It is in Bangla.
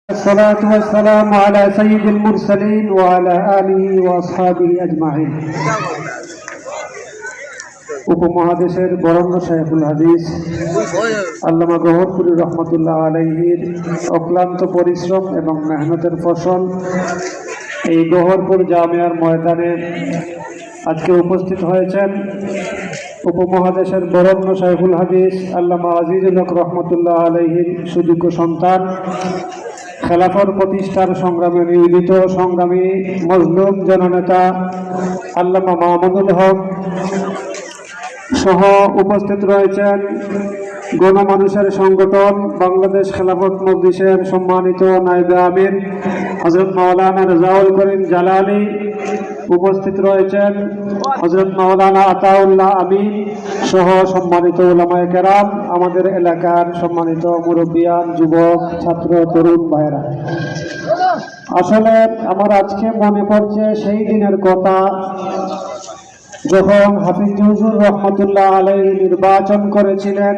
الصلاة والسلام على سيد المرسلين وعلى آله وأصحابه أجمعين উপমহাদেশের বরেণ্য শাইখুল হাদিস আল্লামা গওহরপুরী রহমতুল্লাহ আলাইহির অক্লান্ত পরিশ্রম এবং মেহনতের ফসল এই গওহরপুর জামিয়ার ময়দানে আজকে উপস্থিত হয়েছেন উপমহাদেশের বরেণ্য শাইখুল হাদিস আল্লামা আজিজুল হক রহমতুল্লাহ আলাইহির সুযোগ্য সন্তান, খেলাফত প্রতিষ্ঠার সংগ্রামে নিয়োজিত সংগ্রামী মজলুম জননেতা আল্লামা মামুনুল হক সহ উপস্থিত রয়েছেন গণমানুষের সংগঠন বাংলাদেশ খেলাফত মজলিসের সম্মানিত নায়েবে আমির হযরত মাওলানা রেজাউল করিম জালালী, উপস্থিত রয়েছেন হযরত মাওলানা আতাউল্লাহ আমিন সহ সম্মানিত উলামায়ে কেরাম, আমাদের এলাকার সম্মানিত মুরব্বিয়ান, যুবক, ছাত্র, তরুণ ভাইরা। আসলে আমার আজকে মনে পড়ছে সেই দিনের কথা যখন হাফিজ হুজুর রহমতুল্লাহ আলাইহি নির্বাচন করেছিলেন।